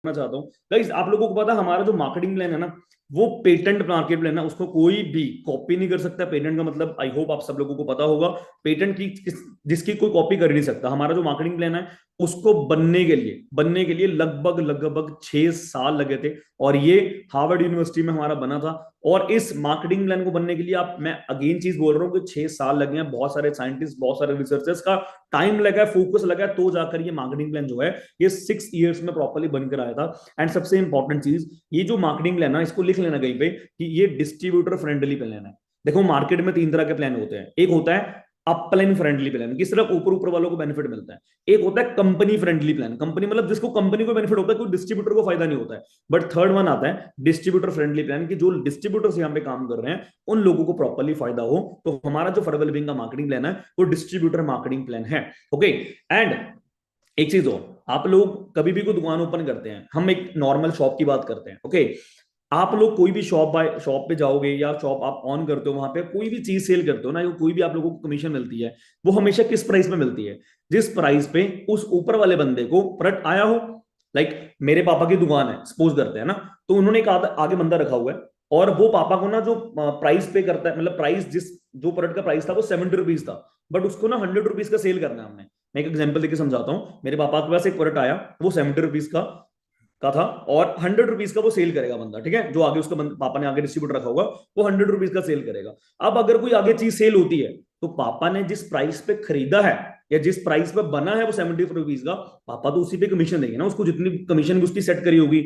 चाहता हूँ गाइस, आप लोगों को पता है हमारा जो मार्केटिंग प्लान है ना, वो पेटेंट मार्केट प्लान है, उसको कोई भी कॉपी नहीं कर सकता। पेटेंट का मतलब आई होप आप सब लोगों को पता होगा। पेटेंट की जिसकी कोई कॉपी कर नहीं सकता। हमारा जो मार्केटिंग प्लान है उसको बनने के लिए लगभग लगभग 6 साल लगे थे, और ये हार्वर्ड यूनिवर्सिटी में हमारा बना था। और इस मार्केटिंग प्लान को बनने के लिए आप, मैं अगेन चीज बोल रहा हूँ कि 6 साल लगे हैं, बहुत सारे साइंटिस्ट, बहुत सारे रिसर्चर्स का टाइम लगा है, फोकस लगा है, तो जाकर ये मार्केटिंग प्लान जो है ये 6 इयर्स में प्रॉपरली बनकर आया था। एंड सबसे इंपॉर्टेंट चीज, ये जो मार्केटिंग प्लान है इसको लिख लेना कहीं पे कि ये डिस्ट्रीब्यूटर फ्रेंडली प्लान है। देखो मार्केट में 3 तरह के प्लान होते हैं। एक होता है अपलाइन फ्रेंडली प्लान, कि सिर्फ ऊपर ऊपर वालों को बेनिफिट मिलता है। एक होता है कंपनी फ्रेंडली प्लान, कंपनी मतलब जिसको कंपनी को बेनिफिट होता है, कोई डिस्ट्रीब्यूटर को फायदा नहीं होता है। बट थर्ड वन आता है डिस्ट्रीब्यूटर फ्रेंडली प्लान, की जो डिस्ट्रीब्यूटर्स यहाँ पे काम कर रहे हैं उन लोगों को प्रॉपरली फायदा हो। तो हमारा जो फॉरएवर लिविंग का मार्केटिंग प्लान है वो डिस्ट्रीब्यूटर मार्केटिंग प्लान है। ओके। एंड एक चीज और, आप लोग कभी भी कोई दुकान ओपन करते हैं, हम एक नॉर्मल शॉप की बात करते हैं। ओके। आप लोग कोई भी शॉप पे जाओगे या शॉप आप ऑन करते हो, वहां पे कोई भी चीज सेल करते हो ना, कोई भी आप लोगों को कमीशन मिलती है, वो हमेशा किस प्राइस में मिलती है? जिस प्राइस पे उस ऊपर वाले बंदे को प्रोडक्ट आया हो। लाइक मेरे पापा की दुकान है, सपोज करते हैं ना, तो उन्होंने एक आगे बंदा रखा हुआ है, और वो पापा को ना जो प्राइस पे करता है, मतलब प्राइस जिस जो प्रोडक्ट का प्राइस था वो 70 रुपीज था, बट उसको ना 100 रुपीज का सेल करना है हमने। मैं एक एग्जांपल देके समझाता हूँ। मेरे पापा के पास एक प्रोडक्ट आया, वो 70 रुपीज का था, और 100 रुपीज का वो सेल करेगा बंदा, ठीक है, जो आगे उसका पापा ने आगे डिस्ट्रीब्यूटर रखा होगा, वो 100 रुपीज का सेल करेगा। अब अगर कोई आगे चीज सेल होती है, तो पापा ने जिस प्राइस पे खरीदा है या जिस प्राइस पे बना है वो 70 रुपीज का, पापा तो उसी पे कमीशन देंगे ना, उसको जितनी कमीशन भी उसकी सेट करी होगी।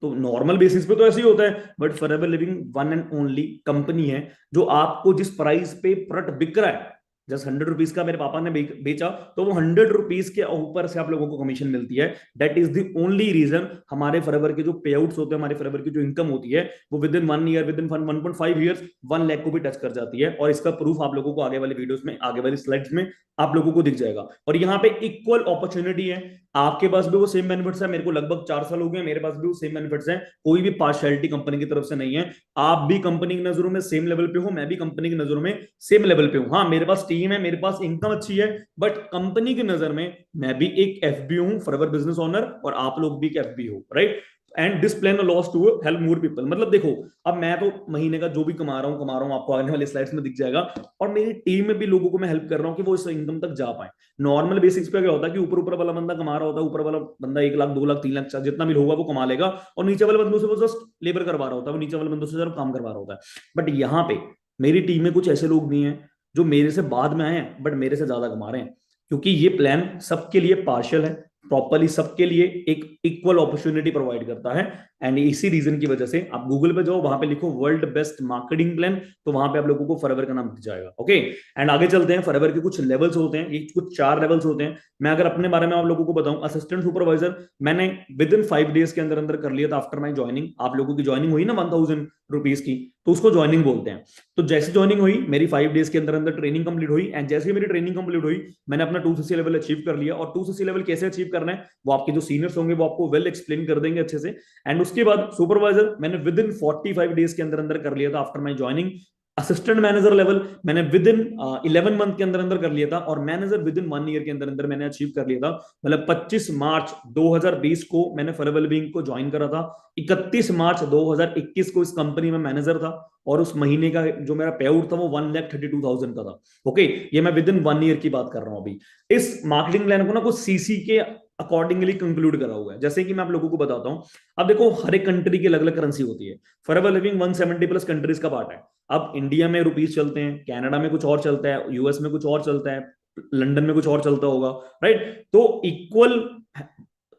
तो नॉर्मल बेसिस पे तो ऐसे ही होता है, but forever living one and only company है जो आपको जिस प्राइस पे प्रोडक्ट बिक रहा है, जस्ट 100 रुपीज का मेरे पापा ने बेचा, तो वो 100 रुपीज के ऊपर से आप लोगों को कमीशन मिलती है। That is the only reason हमारे फॉरएवर के जो पे आउट्स होते हैं, हमारे फॉरएवर की जो इनकम होती है, वो with in 1 year, with in 1.5 years 1 lakh को भी टच कर जाती है। और इसका प्रूफ आप लोगों को आगे वाले वीडियोस में, आगे वाली स्लाइड्स में आप लोगों को दिख जाएगा। और यहाँ पे इक्वल अपॉर्चुनिटी है, आपके पास भी वो सेम बेनिफिट्स है, मेरे को लगभग 4 साल हो गए, मेरे पास भी वो सेम बेनिफिट्स है, कोई भी पार्शियलिटी कंपनी की तरफ से नहीं है। आप भी कंपनी की नजरों में सेम लेवल पे हो, मैं भी कंपनी की नजरों में सेम लेवल पे हूं। हाँ, मेरे पास टीम है, मेरे पास इनकम अच्छी है, बट कंपनी की नजर में मैं भी एक एफबी हूं, फॉरएवर बिजनेस ओनर, और आप लोग भी एक एफबी हो, right? And this plan loss to help more people. मतलब देखो, अब मैं तो महीने का जो भी कमा रहा हूं, आपको आने वाले स्लाइड्स में दिख जाएगा, और मेरी टीम में भी लोगों को मैं हेल्प कर रहा हूं कि वो इस इनकम तक जा पाए। नॉर्मल बेसिक्स पे क्या होता है कि ऊपर ऊपर वाला बंदा कमा रहा होता है, ऊपर वाला बंदा 1 लाख 2 लाख 3 लाख जितना भी होगा वो कमा लेगा, और नीचे वाले बंदों से वो जस्ट लेबर करवा रहा होता है, वो नीचे वाले बंदों से जरा काम करवा रहा होता है। बट यहाँ पे मेरी टीम में कुछ ऐसे लोग नहीं है जो मेरे से बाद में आए हैं बट मेरे से ज्यादा कमा रहे हैं, क्योंकि ये प्लान सबके लिए पार्शियल है, प्रॉपरली सबके लिए एक इक्वल अपॉर्चुनिटी प्रोवाइड करता है। एंड इसी रीजन की वजह से आप गूगल पे जाओ, वहां पे लिखो वर्ल्ड बेस्ट मार्केटिंग प्लान, तो वहां पे आप लोगों को फॉरएवर का नाम दिख जाएगा। ओके। एंड आगे चलते हैं। फॉरएवर के कुछ लेवल्स होते हैं, ये कुछ 4 लेवल्स होते हैं। मैं अगर अपने बारे में आप लोगों को बताऊं, असिस्टेंट सुपरवाइजर मैंने विद इन 5 डेज के अंदर अंदर कर लिया था आफ्टर माई ज्वाइनिंग। आप लोगों की ज्वाइनिंग हुई ना 1000 रुपीज की, तो उसको ज्वाइनिंग बोलते हैं। तो जैसे ज्वाइनिंग हुई, मेरी 5 डेज के अंदर अंदर ट्रेनिंग कंप्लीट हुई, एंड जैसे ही मेरी ट्रेनिंग कंप्लीट हुई, मैंने अपना 2CC लेवल अचीव कर लिया। और 2CC लेवल कैसे अचीव करना है वो आपके जो सीनियर्स होंगे वो आपको वेल एक्सप्लेन कर देंगे अच्छे से। एंड उसके बाद सुपरवाइजर मैंने विद इन 45 डेज के अंदर अंदर कर लिया था after my joining. Assistant manager level मैंने विद इन 11 मंथ के अंदर अंदर कर लिया था, और मैनेजर विद इन 1 ईयर के अंदर अंदर मैंने अचीव कर लिया था। मतलब 25 मार्च 2020 को मैंने फॉरएवर लिविंग को ज्वाइन करा था, 31 मार्च 2021 को इस कंपनी में मैनेजर था, और उस महीने का जो मेरा पे आउट था वो 1,32,000 का था। ओके, ये मैं विद इन 1 ईयर की बात कर रहा हूं अभी। इस मार्केटिंग प्लान को ना कुछ सीसी के अकॉर्डिंगली कंक्लूड करा हुआ है, जैसे कि मैं आप लोगों को बताता हूं। अब देखो, हर एक कंट्री की अलग अलग करेंसी होती है। फॉरएवर लिविंग 170 प्लस कंट्रीज का पार्ट है। अब इंडिया में रुपीज चलते हैं, कनाडा में कुछ और चलता है, यूएस में कुछ और चलता है, लंदन में कुछ और चलता होगा, राइट? तो इक्वल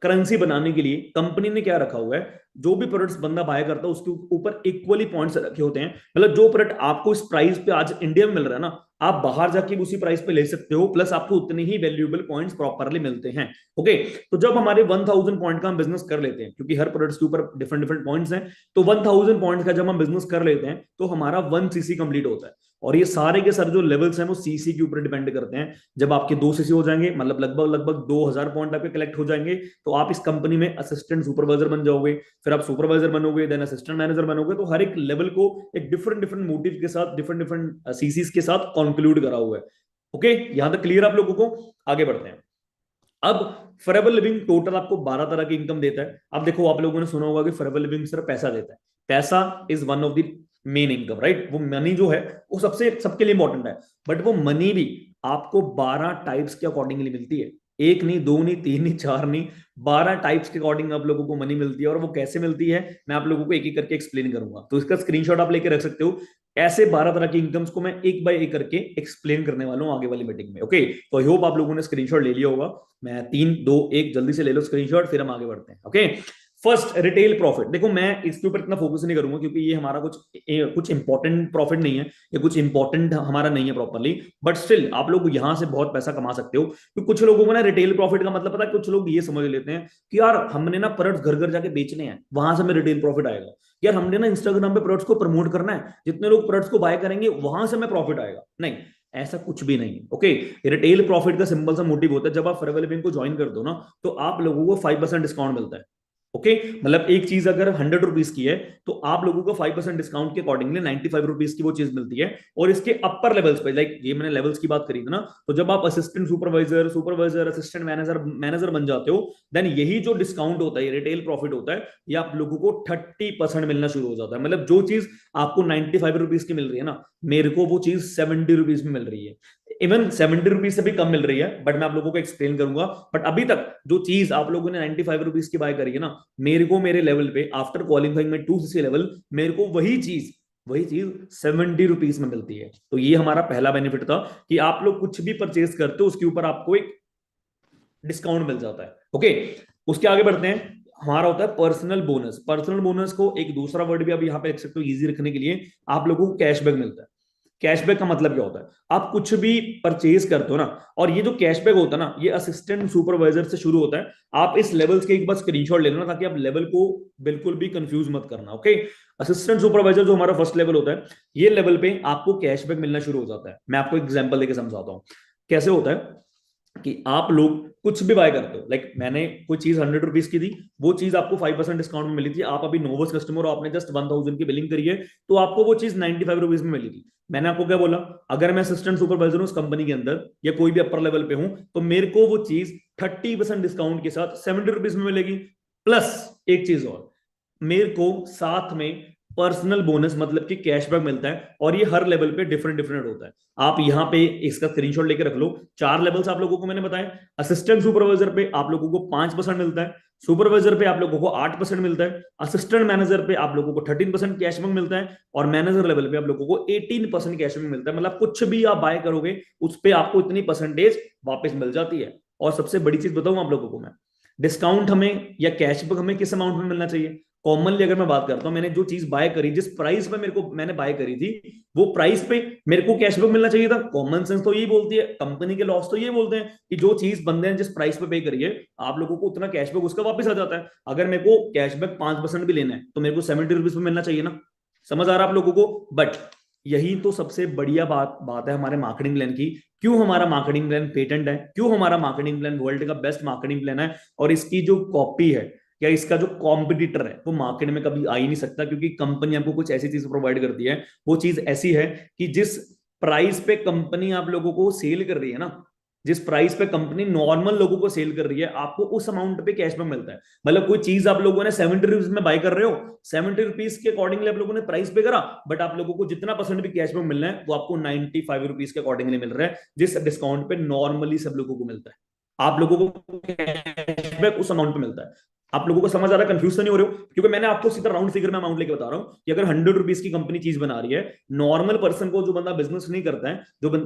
करेंसी बनाने के लिए कंपनी ने क्या रखा हुआ है, जो भी प्रोडक्ट्स बंदा बाय करता है उसके ऊपर इक्वली पॉइंट्स रखे होते हैं। मतलब जो प्रोडक्ट आपको इस प्राइस पे आज इंडिया में मिल रहा है ना, आप बाहर जाके उसी प्राइस पे ले सकते हो, प्लस आपको उतने ही वैल्यूएबल पॉइंट्स प्रॉपरली मिलते हैं। ओके। तो जब हमारे 1000 पॉइंट का हम बिजनेस कर लेते हैं, क्योंकि हर प्रोडक्ट्स के ऊपर डिफरेंट डिफरेंट पॉइंट्स हैं, तो 1000 पॉइंट्स का जब हम बिजनेस कर लेते हैं तो हमारा 1 CC कंप्लीट होता है। और ये सारे के सारे जो लेवल्स हैं वो सीसी के ऊपर डिपेंड करते हैं। जब आपके 2 CC हो जाएंगे, मतलब लगभग लगभग 2000 पॉइंट आपके कलेक्ट हो जाएंगे, तो आप इस कंपनी में असिस्टेंट सुपरवाइजर बन जाओगे। फिर आप सुपरवाइजर बनोगे, देन असिस्टेंट मैनेजर बनोगे। तो हर एक लेवल को एक डिफरेंट डिफरेंट मोटिव के साथ, डिफरेंट डिफरेंट सीसीज के साथ कंक्लूड करा हुआ है। ओके, यहां तक क्लियर आप लोगों को? आगे बढ़ते हैं। अब फॉरएवर लिविंग टोटल आपको 12 तरह की इनकम देता है। अब देखो, आप लोगों ने सुना होगा कि फॉरएवर लिविंग सिर्फ पैसा देता है। पैसा is one of the main income, right? वो मनी जो है वो सबसे सबके लिए इंपॉर्टेंट है, बट वो मनी भी आपको 12 टाइप्स के अकॉर्डिंगली मिलती है। एक नहीं, दो नहीं, तीन नहीं, चार नहीं, 12 टाइप्स के अकॉर्डिंग आप लोगों को मनी मिलती है। और वो कैसे मिलती है मैं आप लोगों को एक एक करके एक्सप्लेन करूंगा, तो इसका स्क्रीनशॉट आप लेके रख सकते हो। ऐसे 12 तरह की इनकम्स को मैं एक बाय एक करके एक्सप्लेन करने वाला हूं आगे वाली मीटिंग में। ओके, तो आई होप आप लोगों ने स्क्रीनशॉट ले लिया होगा। मैं 3 2 1 जल्दी से ले लो स्क्रीनशॉट, फिर हम आगे बढ़ते हैं। Okay, first retail profit. देखो, मैं इसके ऊपर इतना फोकस नहीं करूंगा क्योंकि ये हमारा कुछ इंपॉर्टेंट प्रॉफिट नहीं है, ये कुछ इंपॉर्टेंट हमारा नहीं है प्रॉपरली, बट स्टिल आप लोग यहां से बहुत पैसा कमा सकते हो। क्योंकि कुछ लोगों को ना रिटेल प्रॉफिट का मतलब पता है, कुछ लोग ये समझ लेते हैं कि यार हमने ना प्रोडक्ट्स घर घर जाके बेचने हैं, वहां से हमें रिटेल प्रॉफिट आएगा। यार हमने ना इंस्टाग्राम पे प्रोडक्ट्स को प्रमोट करना है, जितने लोग प्रोडक्ट्स को बाय करेंगे वहां से हमें प्रॉफिट आएगा। नहीं, ऐसा कुछ भी नहीं है। ओके, रिटेल प्रॉफिट का सिंपल सा मोटिव होता है, जब आप फॉरएवर लिविंग को ज्वाइन कर दो ना, तो आप लोगों को 5% डिस्काउंट मिलता है। ओके, मतलब एक चीज अगर 100 रुपीज की है, तो आप लोगों को 5% डिस्काउंट के अकॉर्डिंगली 95 रुपीज की वो चीज मिलती है। और इसके अपर लेवल्स पे, लाइक ये मैंने लेवल्स की बात करी थी ना, तो जब आप assistant supervisor, supervisor, assistant manager, manager बन जाते हो, देन यही जो डिस्काउंट होता है, रिटेल प्रॉफिट होता है, ये आप लोगों को 30% मिलना शुरू हो जाता है। मतलब जो चीज आपको 95 रुपीज की मिल रही है ना, मेरे को वो चीज 70 रुपीज में मिल रही है। इवन 70 रुपीज से भी कम मिल रही है, बट मैं आप लोगों को एक्सप्लेन करूंगा। बट अभी तक जो चीज आप लोगों ने 95 रुपीज की बाय करी है ना, मेरे को मेरे लेवल पे आफ्टर क्वालिफाइंग में 2 लेवल, मेरे को वही चीज 70 रुपीज में मिलती है। तो ये हमारा पहला बेनिफिट था कि आप लोग कुछ भी परचेज करते हो उसके ऊपर आपको एक डिस्काउंट मिल जाता है। ओके, उसके आगे बढ़ते हैं। हमारा होता है पर्सनल बोनस। पर्सनल बोनस को एक दूसरा वर्ड भी आप यहाँ पे लिख सकते हो इजी रखने के लिए, आप लोगों को कैशबैक मिलता है। कैशबैक का मतलब क्या होता है? आप कुछ भी परचेज करते हो ना, और ये जो कैशबैक होता है ना, ये असिस्टेंट सुपरवाइजर से शुरू होता है। आप इस लेवल्स के एक बार स्क्रीनशॉट ले लो ना, ताकि आप लेवल को बिल्कुल भी कंफ्यूज मत करना। ओके, असिस्टेंट सुपरवाइजर जो हमारा फर्स्ट लेवल होता है, ये लेवल पे आपको कैशबैक मिलना शुरू हो जाता है। मैं आपको एग्जांपल देके समझाता हूँ कैसे होता है। कि आप लोग कुछ भी बाय करते हो, लाइक मैंने कोई चीज 100 रुपीज की थी, वो चीज आपको 5% डिस्काउंट में मिली थी। आप अभी नोवस कस्टमर हो, आपने जस्ट 1000 की बिलिंग करी है, तो आपको वो चीज 95 रुपीज में मिली थी। मैंने आपको क्या बोला? अगर मैं असिस्टेंट सुपरवाइजर हूं उस कंपनी के अंदर, या कोई भी अपर लेवल पे हूं, तो मेरे को वो चीज 30% डिस्काउंट के साथ 70 रुपीज में मिलेगी। प्लस एक चीज और, मेरे को साथ में पर्सनल बोनस मतलब कि कैशबैक मिलता है, और ये हर लेवल पे डिफरेंट डिफरेंट होता है। आप यहाँ पे इसका स्क्रीनशॉट लेके रख लो। 4 लेवल्स आप लोगों को मैंने बताया। असिस्टेंट सुपरवाइजर पे आप लोगों को 5% मिलता है, सुपरवाइजर पे आप लोगों को 8% मिलता है, असिस्टेंट मैनेजर पे आप लोगों को 13% कैशबैक मिलता है, और मैनेजर लेवल पे आप लोगों को 18% कैशबैक मिलता है। मतलब कुछ भी आप बाय करोगे उस पर आपको इतनी परसेंटेज वापस मिल जाती है। और सबसे बड़ी चीज बताऊं आप लोगों को मैं, डिस्काउंट हमें या कैशबैक हमें किस अमाउंट में मिलना चाहिए? कॉमनली अगर मैं बात करता हूं, मैंने जो चीज बाय करी, जिस प्राइस पे मेरे को मैंने बाय करी थी, वो प्राइस पे मेरे को कैशबैक मिलना चाहिए था। कॉमन सेंस तो यही बोलती है, कंपनी के लॉस तो ये बोलते हैं कि जो चीज बंदे ने जिस प्राइस पे करी है, आप लोगों को उतना कैशबैक उसका वापस आ जाता है। अगर मेरे को कैशबैक 5% भी लेना है, तो मेरे को 70 रुपीज में मिलना चाहिए ना। समझ आ रहा है आप लोगों को? बट यही तो सबसे बढ़िया बात है हमारे मार्केटिंग प्लान की। क्यों हमारा मार्केटिंग प्लान पेटेंट है, क्यों हमारा मार्केटिंग प्लान वर्ल्ड का बेस्ट मार्केटिंग प्लान है, और इसकी जो कॉपी है या इसका जो कॉम्पिटिटर है वो मार्केट में कभी आ ही नहीं सकता। क्योंकि कंपनी आपको कुछ ऐसी चीज प्रोवाइड करती है, वो चीज ऐसी है कि जिस प्राइस पे कंपनी आप लोगों को सेल कर रही है ना, जिस प्राइस पे कंपनी नॉर्मल लोगों को सेल कर रही है, आपको उस अमाउंट पे कैशबैक मिलता है। मतलब कोई चीज आप लोगों ने 70 रुपीज में बाय कर रहे हो, 70 रुपीज के अकॉर्डिंगली आप लोगों ने प्राइस पे करा, बट आप लोगों को जितना परसेंट भी कैशबैक मिलना है वो आपको 95 रुपीज के अकॉर्डिंगली मिल रहा है, जिस डिस्काउंट पे नॉर्मली सब लोगों को मिलता है। आप लोगों को कैशबैक उस अमाउंट पे मिलता है। आप लोगों को समझ आ रहा है? कंफ्यूज तो नहीं हो रहे हो? क्योंकि मैंने आपको सीधा राउंड फिगर में अमाउंट लेके बता रहा हूं कि अगर 100 रुपीज की कंपनी चीज बना रही है, नॉर्मल पर्सन को, जो बंदा बिजनेस नहीं करता है,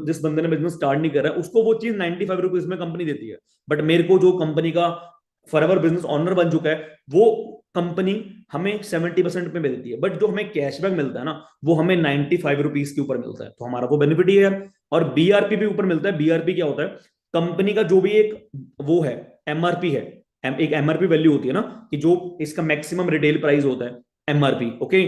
जिस बंदे ने बिजनेस स्टार्ट नहीं कर रहा है, उसको वो चीज 95 रुपीज में कंपनी देती है। बट मेरे को, जो कंपनी का फॉरएवर बिजनेस ऑनर बन चुका है, वो कंपनी हमें 70% पे मिलती है। बट जो हमें कैशबैक मिलता है ना, वो हमें 95 रुपीज के ऊपर मिलता है। तो हमारा वो बेनिफिट ही है यार। और बीआरपी भी ऊपर मिलता है। बीआरपी क्या होता है? कंपनी का जो भी एक वो है, एमआरपी है, एक एमआरपी वैल्यू होती है ना, कि जो इसका मैक्सिमम रिटेल प्राइस होता है, एमआरपी। ओके,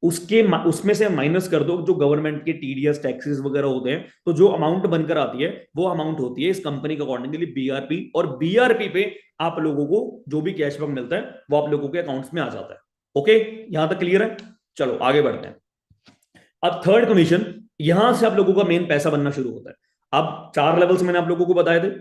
उसके उसमें से माइनस कर दो जो गवर्नमेंट के टीडीएस टैक्सेस वगैरह होते हैं, तो जो अमाउंट बनकर आती है वो अमाउंट होती है इस कंपनी के अकॉर्डिंगली बीआरपी। और बीआरपी पे आप लोगों को जो भी कैशबैक मिलता है वो आप लोगों के अकाउंट्स में आ जाता है। ओके, यहां तक क्लियर है? चलो आगे बढ़ते हैं। अब थर्ड कमीशन, यहां से आप लोगों का मेन पैसा बनना शुरू होता है। अब 4 लेवल्स मैंने आप लोगों को बताए थे।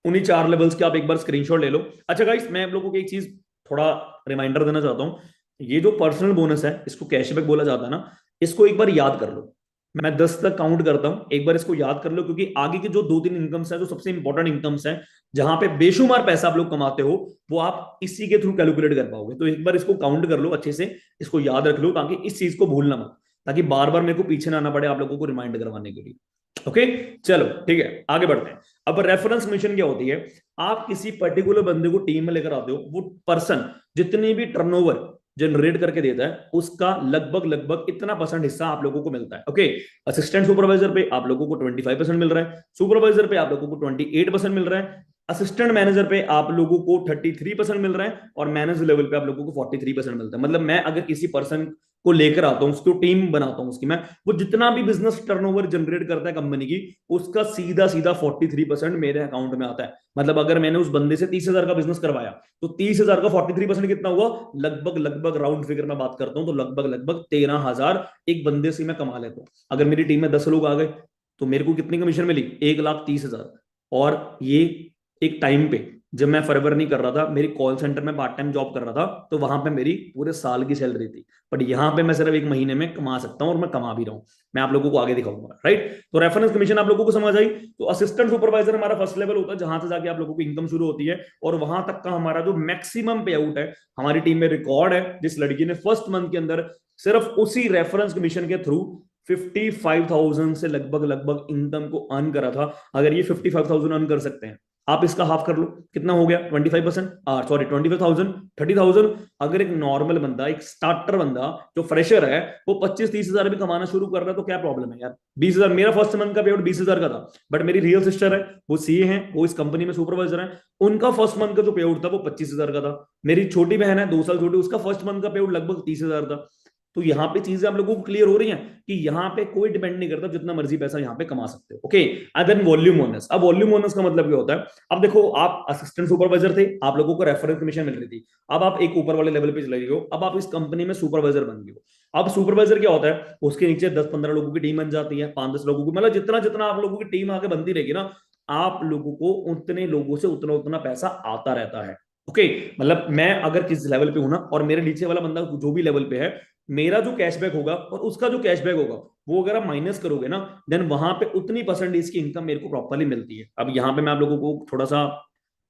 उन्हीं 4 लेवल्स के आप एक बार स्क्रीनशॉट ले लो। अच्छा गाइस, मैं आप लोगों को एक चीज थोड़ा रिमाइंडर देना चाहता हूँ। ये जो पर्सनल बोनस है, इसको कैशबैक बोला जाता है ना, इसको एक बार याद कर लो। मैं 10 तक काउंट करता हूं, एक बार इसको याद कर लो, क्योंकि आगे के जो 2-3 इनकम्स हैं, जो सबसे इंपॉर्टेंट इनकम्स हैं, जहां पे बेशुमार पैसा आप लोग कमाते हो, वो आप इसी के थ्रू कैलकुलेट कर पाओगे। तो एक बार इसको काउंट कर लो अच्छे से, इसको याद रख लो, ताकि इस चीज को भूलना मत, ताकि बार बार मेरे को पीछे ना आना पड़े आप लोगों को रिमाइंड करवाने के लिए। ओके, चलो ठीक है, आगे बढ़ते हैं। अब रेफरेंस मिशन क्या होती है? आप किसी पर्टिकुलर बंदे को टीम में लेकर आते हो, वो पर्सन जितनी भी टर्नओवर जनरेट करके देता है, उसका लगभग लगभग इतना परसेंट हिस्सा आप लोगों को मिलता है। ओके, असिस्टेंट सुपरवाइजर पे आप लोगों को 25% मिल रहा है, सुपरवाइजर पे आप लोगों को 28% मिल रहा है, असिस्टेंट मैनेजर पे आप लोगों को 33% मिल रहा है, और मैनेजर लेवल पे आप लोगों को 43% मिलता है। मतलब मैं अगर किसी पर्सन को लेकर आता हूं, उसको टीम बनाता हूं उसकी, मैं वो जितना भी बिजनेस टर्नओवर जनरेट करता है कंपनी की, उसका सीधा सीधा 43% मेरे अकाउंट में आता है। मतलब अगर मैंने उस बंदे से 30,000 का बिजनेस करवाया, तो 30,000 का 43% कितना हुआ? लगभग लगभग राउंड फिगर में बात करता हूं तो लगभग लगभग 13,000 एक बंदे से मैं कमा लेता हूं। अगर मेरी टीम में 10 लोग आ गए, तो मेरे को कितनी कमीशन मिली? 1,30,000। और ये एक टाइम पे, जब मैं फरवर नहीं कर रहा था, मेरी कॉल सेंटर में पार्ट टाइम जॉब कर रहा था, तो वहां पे मेरी पूरे साल की सैलरी थी। बट यहाँ पे मैं सिर्फ एक महीने में कमा सकता हूँ, और मैं कमा भी रहा हूँ। मैं आप लोगों को आगे दिखाऊंगा, राइट? तो रेफरेंस कमीशन आप लोगों को समझ आई। तो असिस्टेंट सुपरवाइजर हमारा फर्स्ट लेवल होता है, जहां से जाके आप लोगों की इनकम शुरू होती है, और वहां तक का हमारा जो मैक्सिमम पे आउट है, हमारी टीम में रिकॉर्ड है, जिस लड़की ने फर्स्ट मंथ के अंदर सिर्फ उसी रेफरेंस कमीशन के थ्रू 55,000 से लगभग लगभग इनकम को अर्न करा था। अगर ये 55,000 अर्न कर सकते हैं, आप इसका हाफ कर लो, कितना हो गया? 25%, सॉरी 25,000, 30,000। अगर एक नॉर्मल बंदा, एक स्टार्टर बंदा जो फ्रेशर है, वो 25-30,000 भी कमाना शुरू कर रहा है, तो क्या प्रॉब्लम है यार? 20,000 मेरा फर्स्ट मंथ का पेआउट 20,000 का था, बट मेरी रियल सिस्टर है, वो सीए है, वो इस कंपनी में सुपरवाइजर है, उनका फर्स्ट मंथ का जो पेआउट था वो 25,000 का था। मेरी छोटी बहन है, 2 साल छोटी, उसका फर्स्ट मंथ का पेआउट लगभग 30,000 था। तो यहाँ पे चीजें आप लोगों को क्लियर हो रही हैं कि यहाँ पे कोई डिपेंड नहीं करता, जितना मर्जी पैसा यहाँ पे कमा सकते हो। Okay, then volume bonus. अब वॉल्यूम बोनस का मतलब क्या होता है? अब देखो, आप असिस्टेंट सुपरवाइजर थे, आप लोगों को रेफरेंस कमीशन मिल रही थी। अब आप एक ऊपर वाले लेवल पे चले गए हो, अब आप इस कंपनी में सुपरवाइजर बन गए हो। अब सुपरवाइजर क्या होता है? उसके नीचे 10-15 लोगों की टीम बन जाती है, 5-10 लोगों की, मतलब जितना जितना आप लोगों की टीम आगे बनती रहेगी ना, आप लोगों को उतने लोगों से उतना उतना पैसा आता रहता है। ओके, मतलब मैं अगर किस लेवल पे हूं ना, और मेरे नीचे वाला बंदा जो भी लेवल पे है, मेरा जो कैशबैक होगा और उसका जो कैशबैक होगा, वो अगर आप माइनस करोगे ना, देन वहां पे उतनी परसेंटेज की इनकम मेरे को प्रॉपर्ली मिलती है। अब यहाँ पे मैं आप लोगों को थोड़ा सा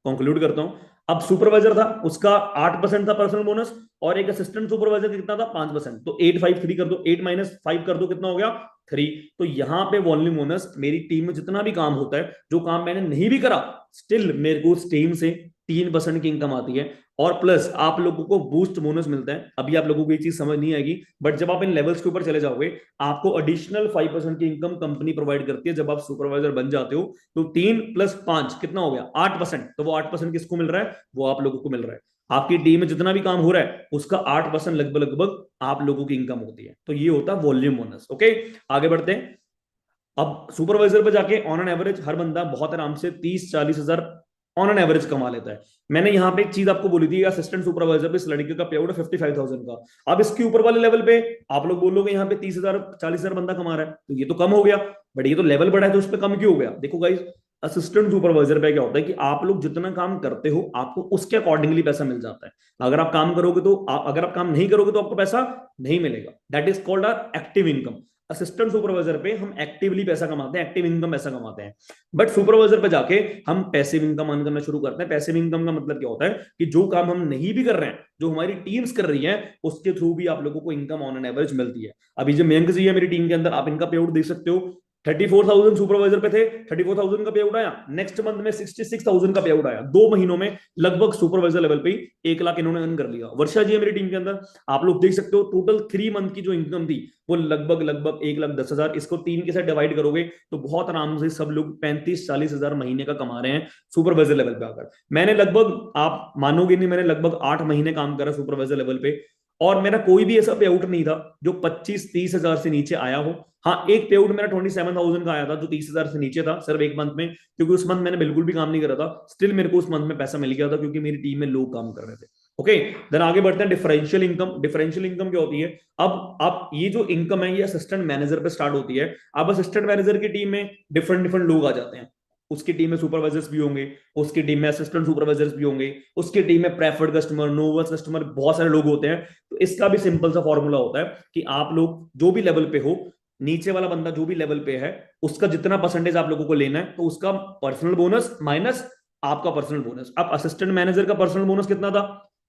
कंक्लूड करता हूं। अब सुपरवाइजर था, उसका 8% था पर्सनल बोनस, और एक असिस्टेंट सुपरवाइजर कितना था? 5%। तो 853 कर दो, 8 - 5 कर दो, कितना हो गया? 3। तो यहाँ पे वॉल्यूम बोनस, मेरी टीम में जितना भी काम होता है, जो काम मैंने नहीं भी करा, स्टिल मेरे को उस टीम से 3% की इनकम आती है। और प्लस आप लोगों को बूस्ट बोनस मिलता है। अभी आप लोगों को ये चीज समझ नहीं आएगी, बट जब आप इन लेवल्स के ऊपर चले जाओगे, आपको एडिशनल 5% की इनकम कंपनी प्रोवाइड करती है। जब आप सुपरवाइजर बन जाते हो, तो 3 + 5 कितना हो गया? 8%। तो वो 8% किसको मिल रहा है? वो आप लोगों को मिल रहा है। आपकी टीम में जितना भी काम हो रहा है, उसका 8% लगभग लगभग आप लोगों की इनकम होती है। तो ये होता है वॉल्यूम बोनस। ओके, आगे बढ़ते हैं। अब सुपरवाइजर पे जाके ऑन एन एवरेज हर बंदा बहुत आराम से 30-40 हजार ऑन एन एवरेज कमा लेता है। मैंने यहाँ पे एक चीज आपको बोली थी, असिस्टेंट सुपरवाइजर पे इस लड़के का पेआउट है 55,000 का। अब इसके ऊपर वाले लेवल पे आप लोग बोलोगे यहाँ पे 30,000 40,000 बंदा कमा रहा है, तो ये तो कम हो गया। बट ये तो लेवल बढ़ा है, तो उस पर कम क्यों हो गया? देखो गाइज, असिस्टेंट सुपरवाइजर पे क्या होता है कि आप लोग जितना काम करते हो, आपको उसके अकॉर्डिंगली पैसा मिल जाता है। अगर आप काम करोगे तो अगर आप काम नहीं करोगे तो आपको पैसा नहीं मिलेगा। That is called our active income. Assistant supervisor पे हम एक्टिवली पैसा कमाते हैं, एक्टिव इनकम पैसा कमाते हैं। बट सुपरवाइजर पे जाके हम पैसिव इनकम अर्न करना शुरू करते हैं। पैसिव इनकम का मतलब क्या होता है कि जो काम हम नहीं भी कर रहे हैं, जो हमारी टीम्स कर रही हैं, उसके थ्रू भी आप लोगों को इनकम ऑन एन एवरेज मिलती है। अभी जो मयंक जी है मेरी टीम के अंदर, आप इनका पेआउट देख सकते हो। 34,000 सुपरवाइजर पे थे, 34,000 का पेआउट आया। नेक्स्ट मंथ में 66,000 का पेआउट आया। 2 महीनों में लगभग सुपरवाइजर लेवल पे 1 लाख इन्होंने अर्न कर लिया। वर्षा जी है मेरी टीम के अंदर, आप लोग देख सकते हो, टोटल 3 मंथ की जो इनकम थी, वो लगभग लगभग 1,10,000। इसको 3 के साथ डिवाइड करोगे तो बहुत आराम से सब लोग 35-40 हजार महीने का कमा रहे हैं सुपरवाइजर लेवल पे आकर। मैंने लगभग, आप मानोगे नहीं, मैंने लगभग 8 महीने काम करा सुपरवाइजर लेवल पे, और मेरा कोई भी ऐसा पेआउट नहीं था जो 25-30 हजार से नीचे आया हो। हाँ, एक पेआउट मेरा 27,000 का आया था, जो 30,000 से नीचे था, सिर्फ एक मंथ में, क्योंकि उस मंथ मैंने बिल्कुल भी काम नहीं करा था। स्टिल मेरे को उस मंथ में पैसा मिल गया था, क्योंकि मेरी टीम में लोग काम कर रहे थे। ओके, देन आगे बढ़ते हैं। Differential income. डिफरेंशियल इनकम क्या होती है? अब आप ये जो इनकम है, ये असिस्टेंट मैनेजर पे स्टार्ट होती है। अब असिस्टेंट मैनेजर की टीम में डिफरेंट डिफरेंट लोग आ जाते हैं। उसकी टीम में सुपरवाइजर्स भी होंगे, उसकी टीम में असिस्टेंट सुपरवाइजर्स भी होंगे, उसकी टीम में प्रेफर्ड कस्टमर, नोवस कस्टमर, बहुत सारे लोग होते हैं। तो इसका भी सिंपल सा फॉर्मूला होता है कि आप लोग जो भी लेवल पे हो, नीचे वाला बंदा जो भी लेवल पे है, उसका जितना परसेंटेज आप लोगों को लेना है, तो उसका पर्सनल बोनस माइनस आपका पर्सनल बोनस। अब असिस्टेंट मैनेजर का पर्सनल बोनस कितना था?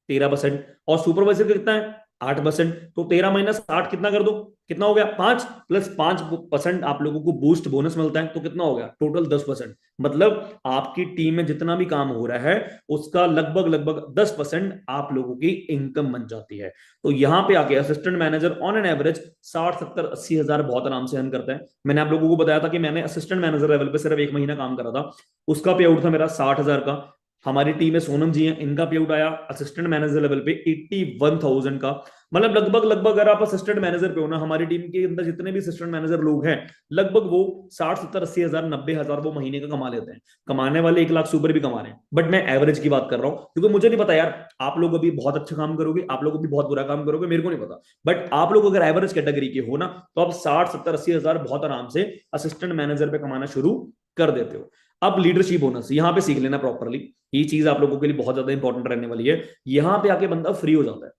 13%। और सुपरवाइजर का कितना है? 8%। तो 13 माइनस 8 कितना कर दो, कितना हो गया? 5 प्लस 5% आप लोगों को बूस्ट बोनस मिलता है, तो कितना हो गया? टोटल 10%। मतलब आपकी टीम में जितना भी काम हो रहा है उसका लगभग लगभग 10% आप लोगों की इनकम बन जाती है। तो यहां पे आके assistant manager on an average 60 70 80 हजार बहुत आराम से अर्न करता है। मैंने आप लोगों को बताया था कि मैंने असिस्टेंट मैनेजर लेवल पे सिर्फ 1 महीना काम करा था, उसका पे आउट था मेरा 60 हजार का। हमारी टीम में सोनम जी हैं, इनका पे आउट आया असिस्टेंट मैनेजर लेवल पे 81,000 का। मतलब लगभग लगभग अगर आप असिस्टेंट मैनेजर पे हो ना, हमारी टीम के अंदर जितने भी असिस्टेंट मैनेजर लोग हैं, लगभग वो 60 70 80 हजार 90 हजार वो महीने का कमा लेते हैं। कमाने वाले 1 लाख से ऊपर भी कमा रहे हैं, बट मैं एवरेज की बात कर रहा हूँ, क्योंकि मुझे नहीं पता यार, आप लोग अभी बहुत अच्छा काम करोगे, आप लोग अभी बहुत बुरा काम करोगे, मेरे को नहीं पता। बट आप लोग अगर एवरेज कैटेगरी के हो ना, तो आप 60 70 80 हजार बहुत आराम से असिस्टेंट मैनेजर पे कमाना शुरू कर देते हो। अब लीडरशिप बोनस यहां पे सीख लेना प्रॉपरली, ये चीज आप लोगों के लिए बहुत ज्यादा इंपॉर्टेंट रहने वाली है। यहां पे आके बंदा फ्री हो जाता है।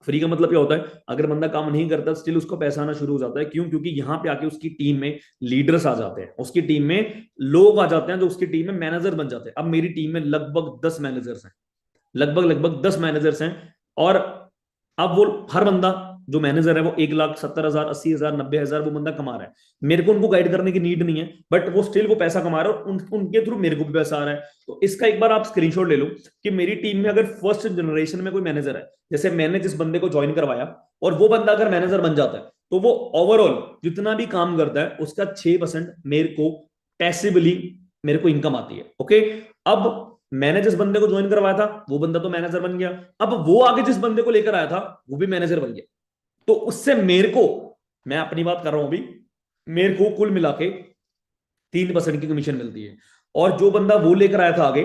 फ्री का मतलब क्या होता है? अगर बंदा काम नहीं करता स्टिल उसको पैसा आना शुरू हो जाता है। क्यों? क्योंकि यहां पे आके उसकी टीम में लीडर्स आ जाते हैं, उसकी टीम में लोग आ जाते हैं जो उसकी टीम में मैनेजर बन जाते हैं। अब मेरी टीम में लगभग 10 मैनेजर्स हैं, लगभग लगभग 10 मैनेजर्स हैं। और अब वो हर बंदा जो मैनेजर है वो 1,70,000 80,000 90,000 वो बंदा कमा रहा है। मेरे को उनको गाइड करने की नीड नहीं है, बट वो स्टिल वो पैसा कमा रहा है, और उनके थ्रू मेरे को भी पैसा आ रहा है। तो इसका एक बार आप स्क्रीनशॉट ले लो कि मेरी टीम में अगर फर्स्ट जनरेशन में कोई मैनेजर है, जैसे मैंने जिस बंदे को ज्वाइन करवाया, और वो बंदा अगर मैनेजर बन जाता है, तो वो ओवरऑल जितना भी काम करता है उसका 6% मेरे को पैसिवली मेरे को इनकम आती है। ओके, अब मैंने जिस बंदे को ज्वाइन करवाया था वो बंदा तो मैनेजर बन गया, अब वो आगे जिस बंदे को लेकर आया था वो भी मैनेजर बन गया। तो उससे मेरे को, मैं अपनी बात कर रहा हूं अभी, मेरे को कुल मिला के 3% की कमीशन मिलती है। और जो बंदा वो लेकर आया था आगे,